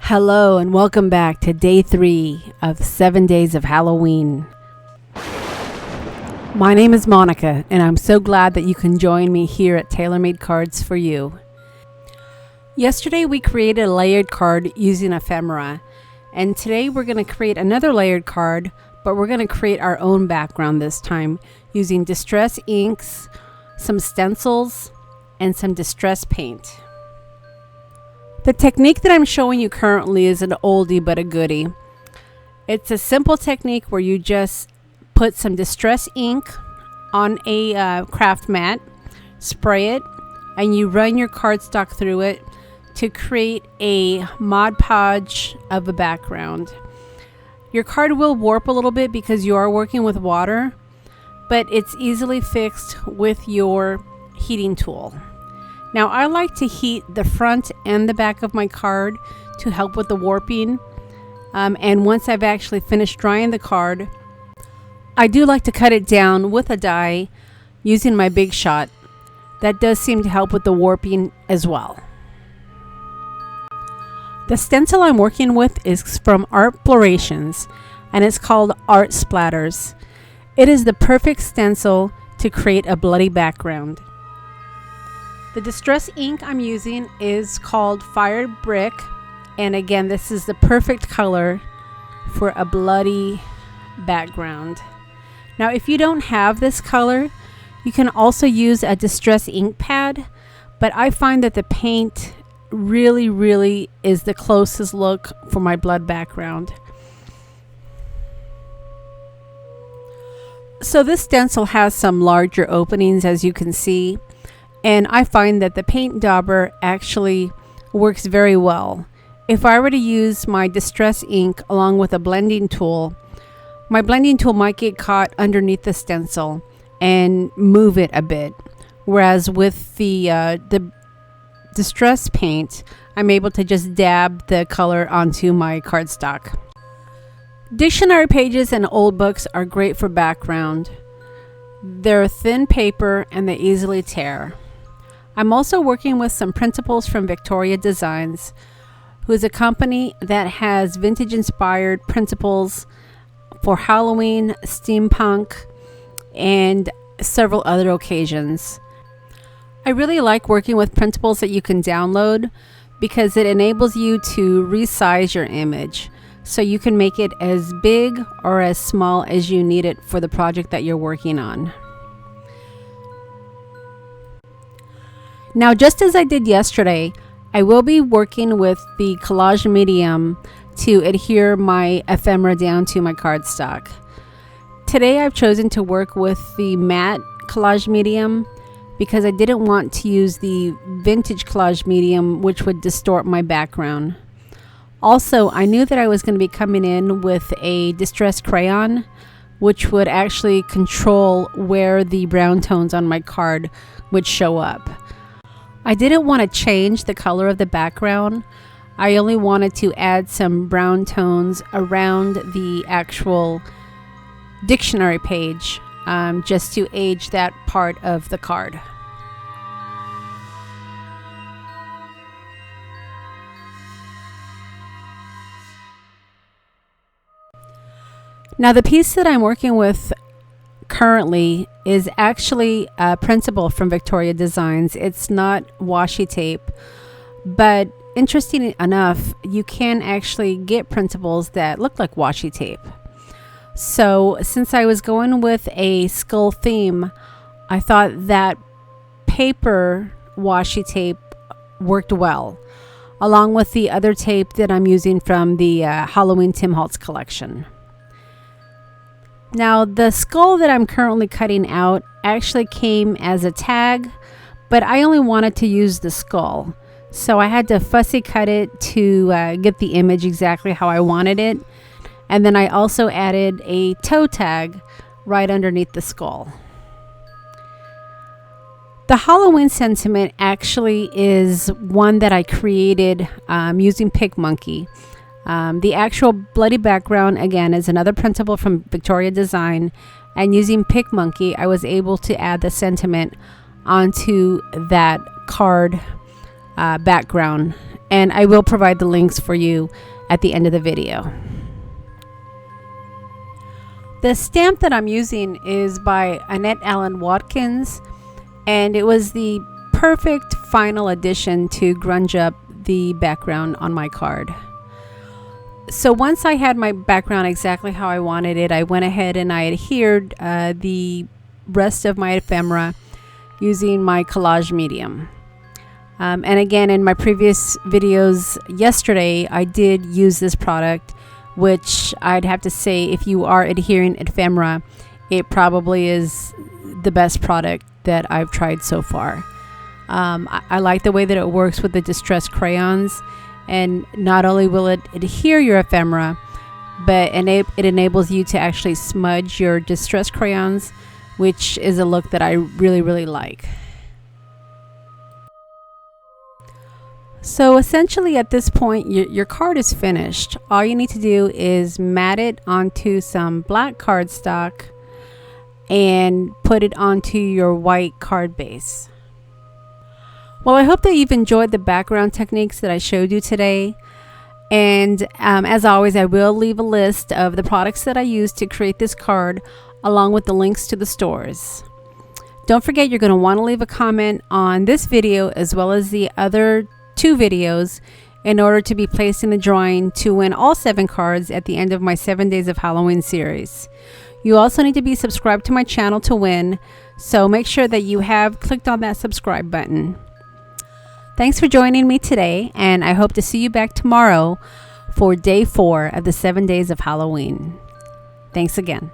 Hello and welcome back to day 3 of 7 days of Halloween. My name is Monica and I'm so glad that you can join me here at TaylorMade Cards for You. Yesterday we created a layered card using ephemera, and today we're going to create another layered card, but we're going to create our own background this time using distress inks, some stencils, and some distress paint. The technique that I'm showing you currently is an oldie but a goodie. It's a simple technique where you just put some distress ink on a craft mat, spray it, and you run your cardstock through it to create a Mod Podge of a background. Your card will warp a little bit because you are working with water, but it's easily fixed with your heating tool. Now I like to heat the front and the back of my card to help with the warping. And once I've actually finished drying the card, I do like to cut it down with a die using my Big Shot. That does seem to help with the warping as well. The stencil I'm working with is from Artplorations and it's called Art Splatters. It is the perfect stencil to create a bloody background. The distress ink I'm using is called Fired Brick, and again this is the perfect color for a bloody background. Now if you don't have this color, you can also use a distress ink pad, but I find that the paint really is the closest look for my blood background. So this stencil has some larger openings, as you can see. And I find that the paint dauber actually works very well. If I were to use my distress ink along with a blending tool, my blending tool might get caught underneath the stencil and move it a bit. Whereas with the distress paint, I'm able to just dab the color onto my cardstock. Dictionary pages and old books are great for background. They're thin paper and they easily tear. I'm also working with some principles from Victoria Designs, who is a company that has vintage inspired principles for Halloween, steampunk, and several other occasions. I really like working with principles that you can download because it enables you to resize your image so you can make it as big or as small as you need it for the project that you're working on. Now, just as I did yesterday, I will be working with the collage medium to adhere my ephemera down to my cardstock. Today I've chosen to work with the matte collage medium because I didn't want to use the vintage collage medium, which would distort my background. Also, I knew that I was going to be coming in with a distress crayon, which would actually control where the brown tones on my card would show up. I didn't want to change the color of the background. I only wanted to add some brown tones around the actual dictionary page, just to age that part of the card. Now the piece that I'm working with currently is actually a principle from Victoria Designs. It's not washi tape, but interesting enough, you can actually get principles that look like washi tape. So since I was going with a skull theme, I thought that paper washi tape worked well, along with the other tape that I'm using from the Halloween Tim Holtz collection. Now the skull that I'm currently cutting out actually came as a tag, but I only wanted to use the skull. So I had to fussy cut it to get the image exactly how I wanted it. And then I also added a toe tag right underneath the skull. The Halloween sentiment actually is one that I created using PicMonkey. The actual bloody background, again, is another principle from Victoria Design, and using PicMonkey, I was able to add the sentiment onto that card background, and I will provide the links for you at the end of the video. The stamp that I'm using is by Annette Allen Watkins, and it was the perfect final addition to grunge up the background on my card. So once I had my background exactly how I wanted it, I went ahead and I adhered the rest of my ephemera using my collage medium. And again, in my previous videos yesterday, I did use this product, which I'd have to say, if you are adhering ephemera, it probably is the best product that I've tried so far. I like the way that it works with the distressed crayons, and not only will it adhere your ephemera, but it enables you to actually smudge your distressed crayons, which is a look that I really like. So essentially at this point, your card is finished. All you need to do is mat it onto some black cardstock and put it onto your white card base. Well, I hope that you've enjoyed the background techniques that I showed you today. And as always, I will leave a list of the products that I used to create this card, along with the links to the stores. Don't forget, you're going to want to leave a comment on this video as well as the other 2 videos in order to be placed in the drawing to win all 7 cards at the end of my 7 Days of Halloween series. You also need to be subscribed to my channel to win, so make sure that you have clicked on that subscribe button. Thanks for joining me today, and I hope to see you back tomorrow for day 4 of the 7 Days of Halloween. Thanks again.